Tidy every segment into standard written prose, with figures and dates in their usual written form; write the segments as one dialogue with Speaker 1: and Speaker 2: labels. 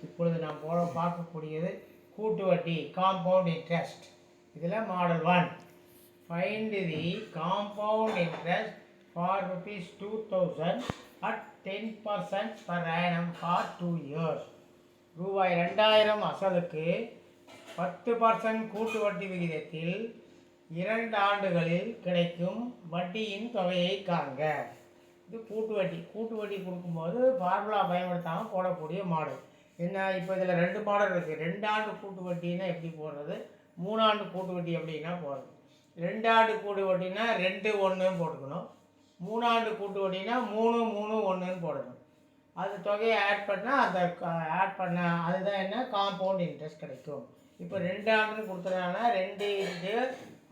Speaker 1: இப்பொழுது நாம் பார்க்கக்கூடியது கூட்டு வட்டி காம்பவுண்ட் இன்ட்ரெஸ்ட். இதில் model 1 find the compound interest for ₹2000 at 10% per annum for 2 years. ரூபாய் 2000 அசலுக்கு 10% கூட்டு வட்டி விகிதத்தில் 2 ஆண்டுகளில் கிடைக்கும் வட்டியின் தொகையை காண்க. இது கூட்டு வட்டி கொடுக்கும்போது ஃபார்முலா பயன்படுத்தாமல் போடக்கூடிய மாடல். என்ன, இப்போ இதில் 2 மாடல் இருக்குது. 2 ஆண்டு கூட்டு வட்டின்னா எப்படி போடுறது, 3 ஆண்டு கூட்டு வட்டி எப்படின்னா போடுறது. 2 ஆண்டு கூட்டு வட்டினா 2 1 போட்டுக்கணும். 3 ஆண்டு கூட்டு வட்டினா 3 3 1 போடணும். அது தொகையை ஆட் பண்ணால் அந்த ஆட் பண்ண அதுதான் என்ன காம்பவுண்ட் இன்ட்ரெஸ்ட் கிடைக்கும். இப்போ 2 ஆண்டுன்னு கொடுத்துருக்காங்கன்னா 2 இன்ட்டு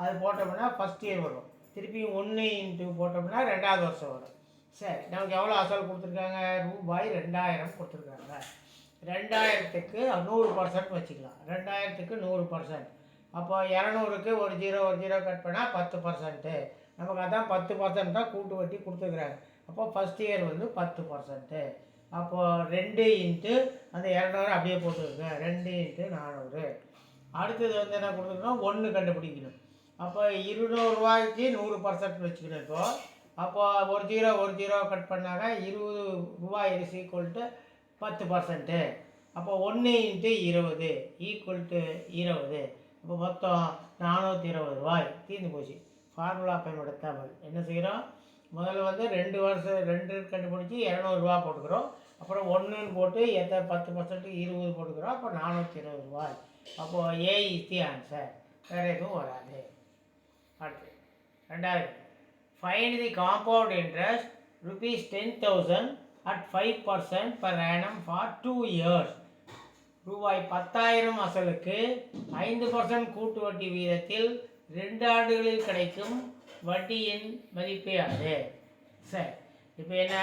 Speaker 1: அது போட்டோம்னா ஃபஸ்ட் இயர் வரும். திருப்பி 1 இன்ட்டு போட்டோம்னா 2ஆவது வருஷம் வரும். சரி, நமக்கு எவ்வளோ அசல் கொடுத்துருக்காங்க, ரூபாய் 2000 கொடுத்துருக்காங்க. 2000க்கு 100% வச்சுக்கலாம். 2000க்கு 100%. அப்போ 200க்கு ஒரு ஜீரோ கட் பண்ணால் 10%. நமக்கு அதான் 10% தான் கூட்டு வட்டி கொடுத்துருக்குறாங்க. அப்போ ஃபஸ்ட் இயர் வந்து 10%. அப்போது 2 இன்ட்டு அந்த 200 அப்படியே போட்டுருங்க. 2 இன்ட்டு 400. அடுத்தது வந்து என்ன கொடுத்துருக்கோம், 1 கண்டுபிடிக்கணும். அப்போ 200 ரூபாய்க்கு 100% வச்சுக்கணும். அப்போ ஒரு ஜீரோ கட் பண்ணாங்க 20 ரூபாய் = 10%. அப்போ 1 இன்ட்டு 20 = 20. அப்போ மொத்தம் 420 ரூபாய் தீர்ந்து போச்சு. ஃபார்முலா பயன்படுத்தாமல் என்ன செய்கிறோம், முதல்ல வந்து 2 வருஷம் 2 கண்டுபிடிச்சி 200 ரூபா போட்டுக்கிறோம். அப்புறம் 1ன்னு போட்டு 10% 20 போட்டுக்கிறோம். அப்போ 420 ரூபாய். அப்போது ஏ இஸ் தி ஆன்சர், வேறு எதுவும் வராது. அடுத்து 2வது find the compound interest ₹10,000 at 5% per annum for 2 years. ரூபாய் 10,000 அசலுக்கு 5% கூட்டு வட்டி வீதத்தில் 2 ஆண்டுகளில் கிடைக்கும் வட்டியின் மதிப்பே அது. சரி, இப்போ என்ன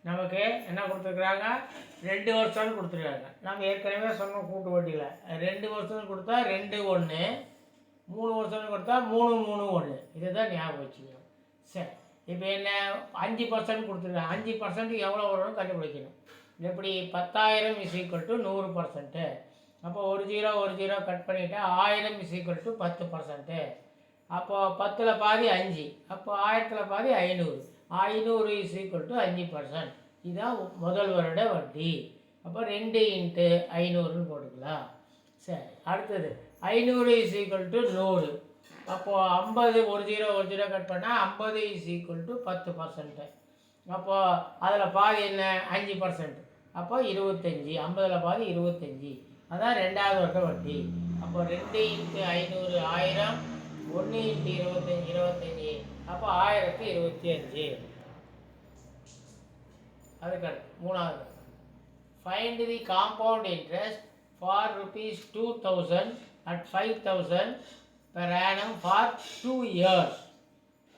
Speaker 1: நமக்கு என்ன கொடுத்துருக்குறாங்க, 2 வருஷம்னு கொடுத்துருக்காங்க. நம்ம ஏற்கனவே சொன்னோம் கூட்டு வட்டியில் 2 வருஷம்னு கொடுத்தா 2 1, 3 வருஷம்னு கொடுத்தா 3 3 1. இதை தான் ஞாபகம் வச்சுக்கணும். சரி, இப்போ என்ன 5% கொடுத்துருக்காங்க. 5% எவ்வளோ வரும்னு கண்டுபிடிக்கணும். எப்படி, 10,000 = 100%. அப்போ ஒரு ஜீரோ கட் பண்ணிவிட்டால் 1000 = 10%. அப்போது 10ல் பாதி 5. அப்போ 1000ல் பாதி 500. 500 = 5%. இதுதான் முதல் வருட வட்டி. அப்போ 2 இன்ட்டு 500ன்னு போட்டுக்கலாம். சரி, அடுத்தது 500 = 100. அப்போது 50 ஒரு ஜீரோ கட் பண்ணால் 50 = 10%. அப்போது அதில் பாதி என்ன 5%. அப்போ 25. 50ல் பாதி 25. அதான் 2ஆவது வருட வட்டி. அப்போ 2 இன்ட்டு 500 1000, 1 இன்ட்டு 25 25. அப்போ 1000க்கு 25. அதுக்கடுத்து 3வது find the compound interest for ₹2000 at 5,000 per annum for 2 years.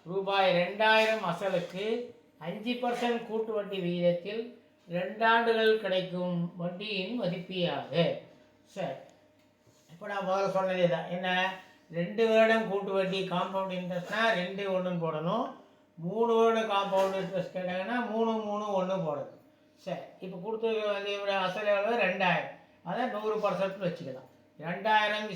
Speaker 1: ரூபாய் 2000 அசலுக்கு 5% கூட்டு வட்டி விகிதத்தில் 2 ஆண்டுகள் கிடைக்கும் வட்டியின் மதிப்பீடு. சரி, இப்போ நான் முதல்ல சொன்னதே தான். என்ன, 2 வருடம் கூட்டு வட்டி காம்பவுண்ட் இன்ட்ரெஸ்ட்னா 2 1 போடணும். 3 வருடம் காம்பவுண்ட் இன்ட்ரெஸ்ட் கேட்டாங்கன்னா 3 3 1 போடணும். சரி, இப்போ கொடுத்துருக்க வந்து இவ்வளோ அசல் எவ்வளோ 2000. அதை 100% வச்சுக்கலாம். 2000 =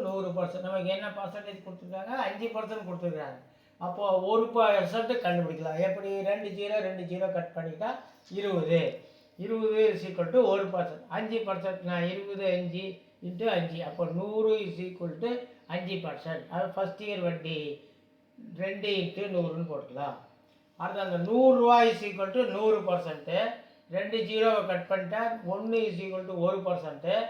Speaker 1: 100%. நமக்கு என்ன பர்சன்டேஜ் கொடுத்துருக்காங்க, 5% கொடுத்துருக்காங்க. அப்போது 1% கண்டுபிடிக்கலாம். எப்படி, 2 ஜீரோ கட் பண்ணிட்டா 20. 20 = 1%. 5%னா 20 5 இன்ட்டு 5. அப்போ 100 = 5%. அது ஃபஸ்ட் இயர் வட்டி 2 இன்ட்டு 100ன்னு போட்டுக்கலாம். அடுத்து அந்த 100 ரூபாய் = 100%. 2 ஜீரோவை கட் பண்ணிட்டா 1 = 1%.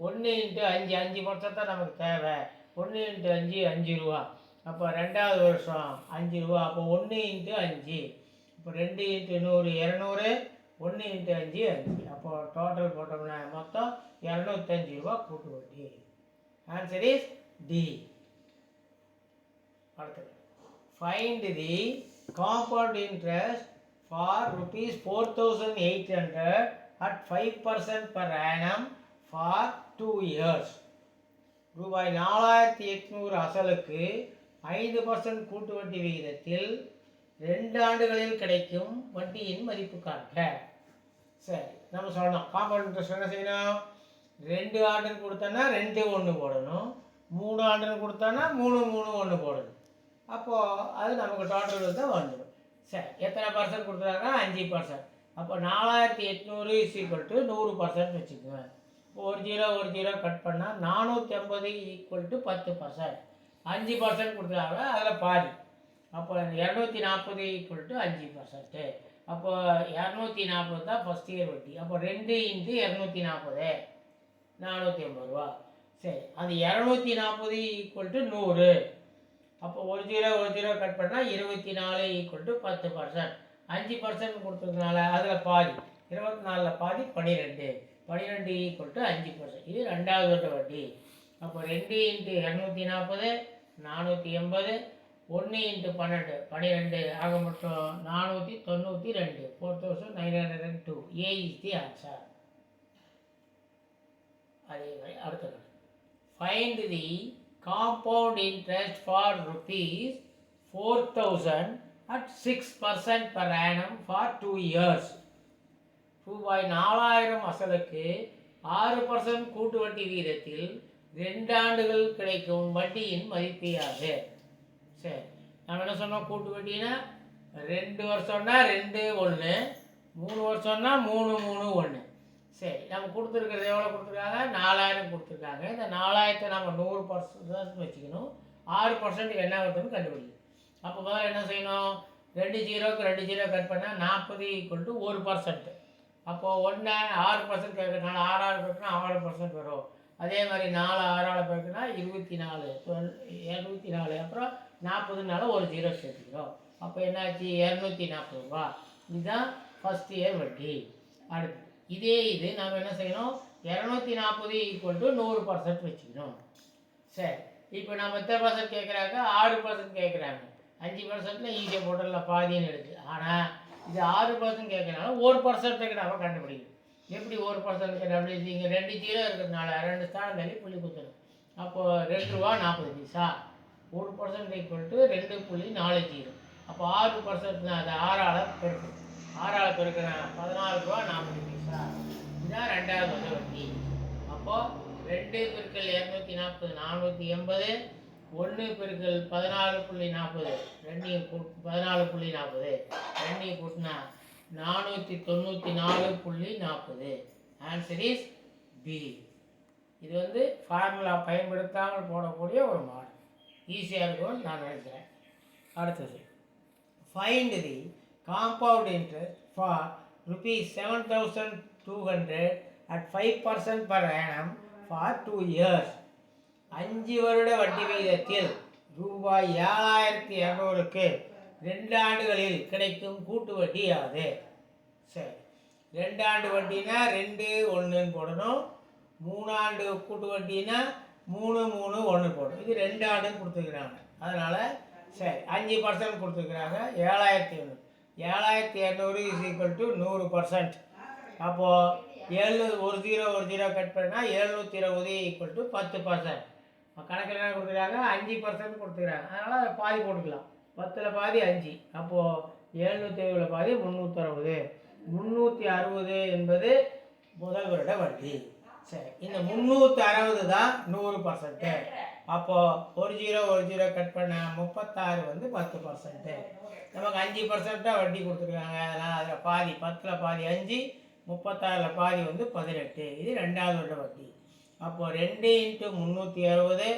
Speaker 1: 1 இன்ட்டு 5 5% தான் நமக்கு தேவை. 1 இன்ட்டு 5 5 ரூபா. அப்போ 2ஆவது வருஷம் 5 ரூபா. அப்போ 1 இன்ட்டு 5. இப்போ 2 இன்ட்டு 100 200. 1 இன்ட்டு 5 5. அப்போது டோட்டல் போட்டோம்னா மொத்தம் 205 ரூபா கூட்டு வட்டி. Answer is D. அடுத்தது find the compound interest for ₹4,800 at 5% per annum for 2 years. ரூபாய் 4,800 அசலுக்கு 5% கூட்டு வட்டி விகிதத்தில் 2 ஆண்டுகளில் கிடைக்கும் வட்டியின் மதிப்பு காண்க. சரி, நம்ம சொல்லணும். காம்பவுண்ட் இன்ட்ரெஸ்ட் என்ன செய்யணும்? 2 ஆண்டுன்னு கொடுத்தோன்னா 2 1 போடணும், 3 ஆண்டுன்னு கொடுத்தோன்னா 3 3 1 போடணும். அப்போது அது நமக்கு டோட்டல் தான் வந்துடும். சரி, எத்தனை பர்சன்ட் கொடுத்துருக்காங்க? 5%. அப்போ 4800 = 100% வச்சுக்குவேன். ஒரு ஜீரோ கட் பண்ணால் 450 = 10%. 5% கொடுத்துருக்காங்க, அதில் பாதி. அப்போ 240 = 5%. அப்போ 240 தான் ஃபஸ்ட் இயர் வட்டி. அப்போ 2 × 240 450 ரூபா. சரி, அது 240 = 100. அப்போ ஒரு ஜீரோ கட் பண்ணால் 24 = 10%. 5% கொடுத்ததுனால அதில் பாதி 24 பாதி 12 = 5%. இது ரெண்டாவது வருட வட்டி. அப்போ 2 × 240 480, 1 × 12 12, ஆக மொத்தம் 492, 4902. A is the answer. அதே மாதிரி அடுத்தது, find the compound interest for ₹4,000 at 6% per annum for 2 years. ரூபாய் 4000 அசலுக்கு 6% கூட்டு வட்டி வீதத்தில் 2 ஆண்டுகள் கிடைக்கும் வட்டியின் மதிப்பீடு. சரி, நம்ம என்ன சொன்னோம்? கூட்டு வட்டினா 2 வருஷம்னா 2 1, 3 வருஷம்னா 3 3 1. சரி, நம்ம கொடுத்துருக்கிறது எவ்வளோ கொடுத்துருக்காங்க? 4000 கொடுத்துருக்காங்க. இந்த 4000 நம்ம 100% வச்சுக்கணும். 6% என்ன வருதுன்னு கண்டுபிடிக்கணும். அப்போ முதல்ல என்ன செய்யணும்? 2 ஜீரோக்கு 2 ஜீரோ கட் பண்ணால் 40 = 1%. அப்போது 1 6% கேட்கறதுனால 6 பேருக்குனா 6% வரும். அதே மாதிரி 4 6 பேருக்குனா 24 204. அப்புறம் 40னால ஒரு ஜீரோ சேர்த்துக்கிறோம். அப்போ என்னாச்சு? 240 ரூபா. இதுதான் ஃபஸ்ட் இயர் வட்டி. அடுத்து இதே இது நம்ம என்ன செய்யணும்? 240 = 100% வச்சுக்கணும். சரி, இப்போ நம்ம எத்தனை பர்சன்ட் கேட்குறாங்க? 6% கேட்குறாங்க. 5%ல் ஈஸியாக போட்டலில் பாதின்னு இருக்குது. ஆனால் இது 6% கேட்குறனால 1% நம்ம கண்டுபிடிக்கணும். எப்படி 1% கண்டுபிடிச்சி? இங்கே 2 ஜீரோ இருக்கிறதுனால 2 ஸ்தானம் தள்ளி புள்ளி குத்தணும். அப்போது ₹2.40. 1% = 2.40. அப்போ 6%னா அது 6ஆல் பெருக்கும். 6ஆல் பெருக்கினா ₹14.40. இதுதான் ரெண்டாவது வந்து வட்டி. அப்போது 2 × 240 480, 1 × 14.40 2 14.40 2 கூட்டினா 494.40. Answer is B. இது வந்து ஃபார்முலா பயன்படுத்தாமல் போடக்கூடிய ஒரு மாடல். ஈஸியாக இருக்கும்னு நான் நினைக்கிறேன். அடுத்தது, find the compound interest for ₹7,200 at 5% per annum for 2 years. 5 வருட வட்டி விகிதத்தில் ரூபாய் 7200க்கு 2 ஆண்டுகளில் கிடைக்கும் கூட்டு வட்டி யாது? சரி, 2 ஆண்டு வட்டினா 2 1ன்னு போடணும். 3 ஆண்டு கூட்டு வட்டினா 3 3 1 போடணும். இது 2 ஆண்டுன்னு கொடுத்துருக்குறாங்க. அதனால் சரி, 5% கொடுத்துருக்குறாங்க. 7200. 7200 = 100%. அப்போது 7 ஒரு ஜீரோ கட் பண்ணால் 720 = 10%. கணக்கில் என்ன கொடுத்துருக்காங்க? 5% கொடுத்துருக்காங்க. அதனால் பாதி போட்டுக்கலாம். 10ல் பாதி 5. அப்போது 720 பாதி 360. 360 என்பது முதல் வருட வட்டி. சரி, இந்த 360 தான் 100%. அப்போது ஒரு ஜீரோ கட் பண்ண 36 வந்து 10%. நமக்கு 5% வட்டி கொடுத்துருக்காங்க. அதனால் அதில் பாதி 10ல் பாதி 5, 36ல் பாதி வந்து 18. இது ரெண்டாவது வருட வட்டி. அப்போது 2 × 360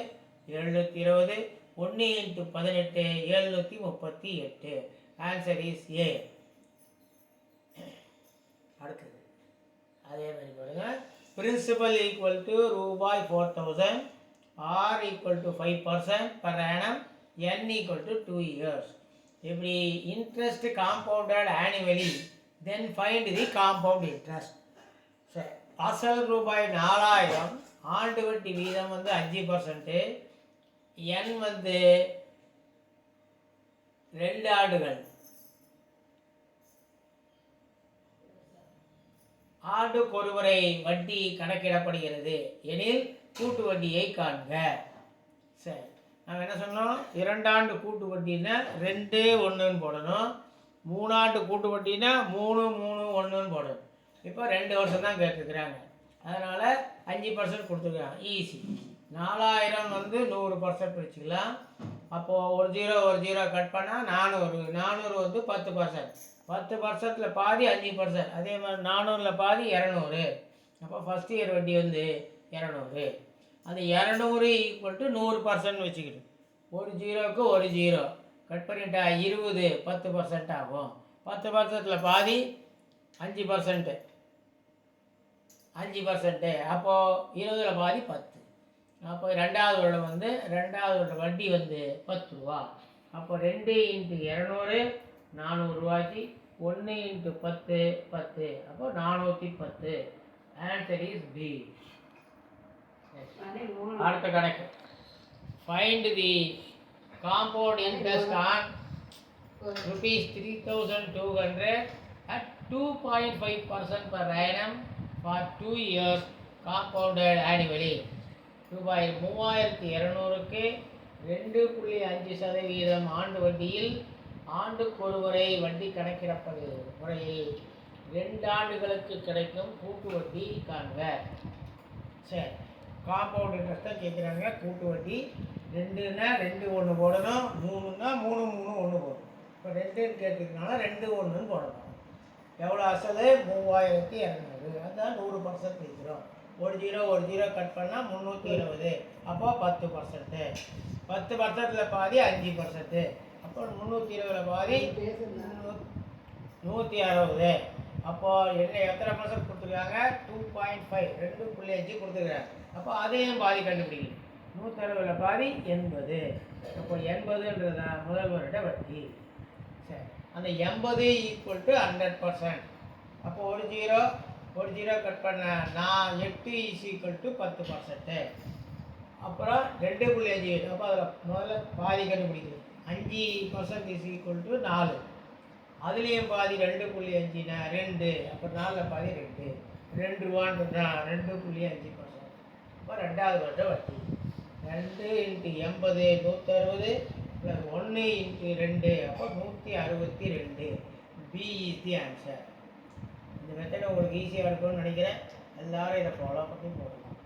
Speaker 1: 720, 1 × 18 738. Answer is a. அடுத்தது அதே மாதிரி பாருங்க. பிரின்சிபல் = ரூபாய் 4000, R = 5% per annum, N = 2 years. எப்படி? Interest compounded annually, then find the compound interest. சரி, அசல் ரூபாய் 4000, ஆண்டு வட்டி வீதம் வந்து 5%, N வந்து 2 ஆண்டுகள். ஆண்டுக்கு ஒருமுறை வட்டி கணக்கிடப்படுகிறது எனில் கூட்டு வட்டியை காண்க. சரி, நாங்கள் என்ன சொன்னோம்? 2 ஆண்டு கூட்டு வட்டினா 2 1ன்னு போடணும். 3 ஆண்டு கூட்டு வட்டினா 3 3 1ன்னு போடணும். இப்போ 2 வருஷம் தான் கேட்டுருக்குறாங்க, அதனால் 5% கொடுத்துருக்காங்க. ஈஸி. 4000 வந்து 100% வச்சுக்கலாம். அப்போது ஒரு ஜீரோ கட் பண்ணால் 400. 400 வந்து 10%. 10%ல் பாதி 5%. அதே மாதிரி 400ல் பாதி 200. அப்போ ஃபஸ்ட் இயர் வட்டி வந்து 200. அந்த 200 ஈக்குவல் டு 100% வச்சுக்கிட்டு ஒரு ஜீரோவுக்கு ஒரு ஜீரோ கட் பண்ணிட்டா 20 10% ஆகும். 10%ல் பாதி 5%. 5%. அப்போது 20ல் பாதி 10. அப்போ 2வது வருடம் வந்து 2வது வருடம் வட்டி வந்து 10 ரூபா. அப்போ 2 × 200 400 ரூபாய்க்கு 1 × 10 10. அப்போ 410. Answer is B. அடுத்த கணக்கு. Find the compound interest on rupees 3200 at 2.5% per annum for 2 years compounded annually. ரூபாய் 3200க்கு 2.5% ஆண்டு வட்டியில் ஆண்டுக்கு ஒரு முறை வட்டி கணக்கிடப்படும் முறையில் 2 ஆண்டுகளுக்கு கிடைக்கும் கூட்டு வட்டி காண்க. சரி, காம்பவுண்ட் இன்ட்ரெஸ்ட்டாக கேட்குறாங்க. கூட்டு வட்டி 2ன்னா 2 1 போடணும், 3ன்னா 3 3 1 போடணும். இப்போ 2ன்னு கேட்டுருக்கனால 2 1ன்னு போடணும். எவ்வளோ அசல்? 3200. அதுதான் 100% வைக்கிறோம். ஒரு ஜீரோ கட் பண்ணால் 320. அப்போ 10%. 10%ல் பாதி 5%. அப்போ 320ல் பாதி 160. அப்போது எத்தனை பர்சன்ட் கொடுத்துருக்காங்க? 2.5. 2.5 கொடுத்துருக்காங்க. அப்போ அதையும் பாதி கண்டுபிடிக்கணும். 160ல் பாதி 80. அப்போ 80ன்றது தான் முதல் வருட வட்டி. சரி, அந்த 80 ஈக்குவல் டு 100%. அப்போ ஒரு ஜீரோ கட் பண்ண 8 இஸ் ஈக்குவல் டு 10%. அப்புறம் 2.5. அப்போ அதில் முதல்ல பாதி கண்டுபிடிக்கணும். 5% இஸ் ஈக்குவல் டு 4. அதுலேயும் பாதி 2.5னா 2. அப்போ 4ல் பாதி 2. 2 ரூபான்றதுனா 2.5%. அப்போ 2வது வருட வட்டி 2 × 80 160 + 1 × 2. அப்போ 162. B is the answer. இந்த மெத்தட் உங்களுக்கு ஈஸியாக இருக்கும்னு நினைக்கிறேன். எல்லாரும் இதை ஃபாலோ பண்ணி போடலாம்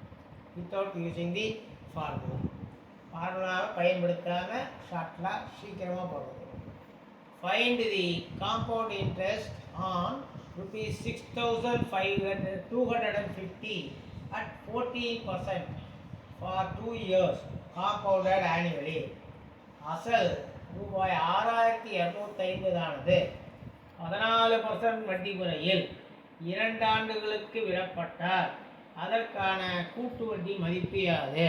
Speaker 1: வித்தவுட் யூஸிங் தி ஃபார்முலாவை பயன்படுத்தாமல் ஷார்ட்லாம் சீக்கிரமாக போடுறது. Find the compound interest on rupees 6250 at 14% for 2 years compounded annually. அசல் ரூபாய் 6250 ஆனது 14% வட்டி முறையில் 2 ஆண்டுகளுக்கு விடப்பட்டால் அதற்கான கூட்டு வட்டி மதிப்பு யாது?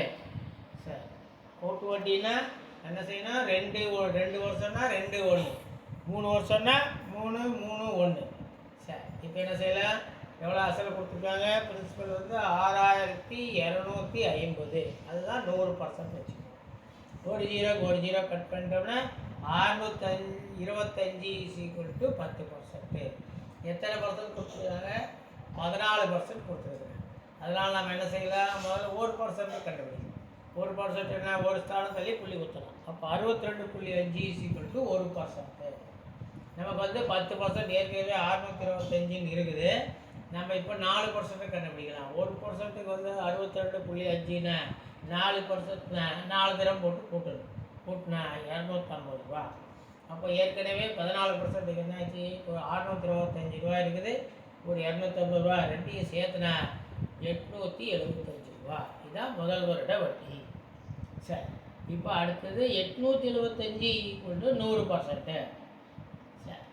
Speaker 1: சரி, கூட்டு வட்டினா என்ன செய்யணும்? 2 வருஷம்னா 2 1, 3 வருஷம்னா 3 3 1. சரி, இப்போ என்ன செய்யலாம்? எவ்வளோ அசல் கொடுத்துருக்காங்க? பிரின்சிபல் வந்து 6250. அதுதான் 100% வச்சுக்கணும். ஒரு ஜீரோ கட் பண்ணிட்டோம்னா 625 இஸ் ஈக்குவல் டு 10%. எத்தனை பர்சன்ட் கொடுத்துருக்காங்க? 14% கொடுத்துருக்காங்க. அதனால் நம்ம என்ன செய்யலாம்? முதல்ல 1% கண்டுபிடிக்கணும். 1% என்ன? ஒரு ஸ்தானம் தள்ளி புள்ளி குத்தலாம். அப்போ 62.5 இஸ் ஈக்குவல் டு 1%. நமக்கு வந்து 10% ஏற்கனவே 625 இருக்குது. நம்ம இப்போ 4% கண்டுபிடிக்கலாம். 1%க்கு வந்து 62.5ன்னா 4% 4 தரம் போட்டு கூட்டினா 250 ரூபா. அப்போ ஏற்கனவே 14% என்னாச்சு? ஒரு 625 ரூபா இருக்குது, ஒரு 250 ரூபா, ரெண்டையும் சேர்த்துனா 875 ரூபா. இதுதான் முதல் வருட வட்டி. சரி, இப்போ அடுத்தது 875 ஈக்குவல் டு 100%. சரி,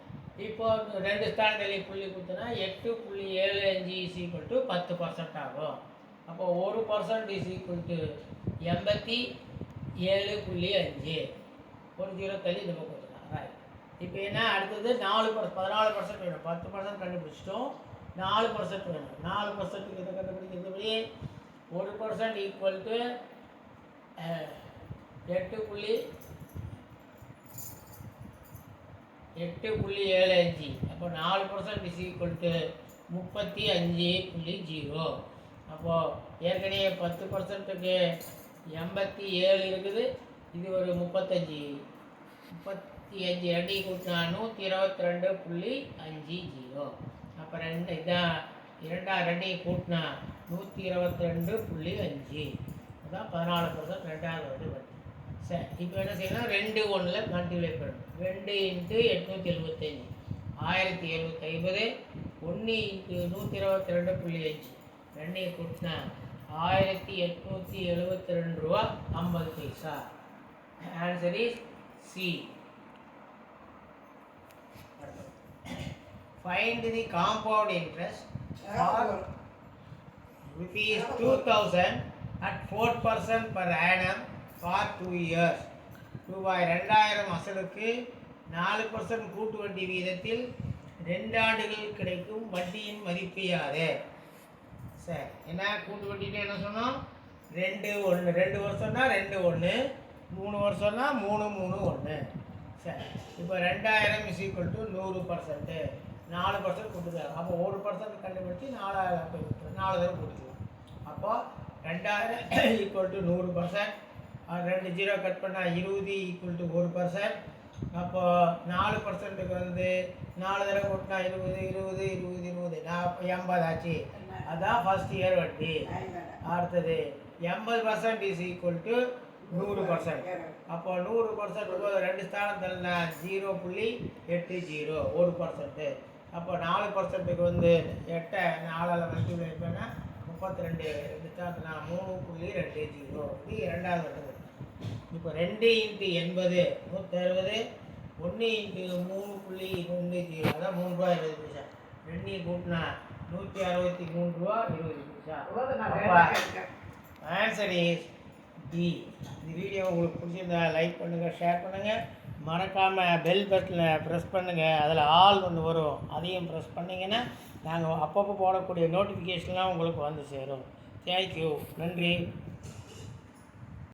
Speaker 1: இப்போ 2 ஸ்தானத்தில் புள்ளி கொடுத்தனா 8.75 இஸ் ஈக்குவல் டு 10% ஆகும். அப்போ 1% இஸ் ஈக்குவல் டு 87.5. ஒரு ஜீரோ தள்ளி இந்த பக்கம் கொடுத்துக்கலாம். ரைட். இப்போ என்ன அடுத்தது? 14% வேணும். 10% கண்டுபிடிச்சிட்டோம், 4% வேணும். 4%க்கு இதை கண்டுபிடிக்கிறதுபடி 1% ஈக்குவல் டு 8.75. அப்போ 4% இஸ் ஈக்குவல் டு 35.0. அப்போது ஏற்கனவே 10%க்கு 87 இருக்குது, இது ஒரு 35 ரெண்டையும் கூட்டினா 122.50. அப்போ 2 இதான் ரெண்டையும் கூட்டினா 122.5 அதான் 14% ரெண்டாவது வந்து வட்டி. சரி, இப்போ என்ன செய்யணும், 2 1 மல்டிப்ளை பண்ணணும். 2 × 875 1750, 1 × 122.5 ரெண்டையும் கூட்டினா 1872 ரூபா 50 பைசா. Answer is C. Find the compound interest for rupees 2000 at 4% per annum for 2 years. ரூபாய் 2000 அசலுக்கு 4% கூட்டு வட்டி வீதத்தில் 2 ஆண்டுகள் கிடைக்கும் வட்டியின் மதிப்பு யாது? சரி, என்ன கூட்டு வட்டின்னு என்ன சொன்னோம்? 2 1 2 வருஷம்னா 2 1, 3 வருஷம்னா 3 3 1. சரி, இப்போ 2000 = 100%, 4% கொடுத்துருக்காங்க. அப்போ 1% கண்டுபிடிச்சி 4000 தடவை கொடுத்துருவோம். அப்போ 2000 = 100%, 2 0 கட் பண்ணால் 20 = 1%. அப்போ 4%க்கு வந்து 4 தடவை கொடுத்தா 20 20 20 20 80 ஆச்சு. அதான் ஃபர்ஸ்ட் இயர் வட்டி. அடுத்தது 80% = 100%. அப்போ 100% 2 ஸ்தானம் தள்ளனா 0.80 1%. அப்போ 4%க்கு வந்து 8 4ஆல் மல்டிப்ளை பண்ணால் 32, 2 ஸ்தானத்துனா 3.20. இது இரண்டாவது வட்டி. இப்போ 2 × 80 160, 1 × 3.20 அதான் 3 ரூபா 20 பைசா. 2 கூட்டினா 163 ரூபா 20 பைசா. Answer is D. இந்த வீடியோ உங்களுக்கு பிடிச்சிருந்தா லைக் பண்ணுங்கள், ஷேர் பண்ணுங்கள். மறக்காமல் பெல் பட்டனை ப்ரெஸ் பண்ணுங்கள். அதில் ஆல் ஒன்று வரும், அதையும் ப்ரெஸ் பண்ணிங்கன்னா நாங்கள் அப்பப்போ போடக்கூடிய நோட்டிஃபிகேஷன்லாம் உங்களுக்கு வந்து சேரும். தேங்க்யூ, நன்றி.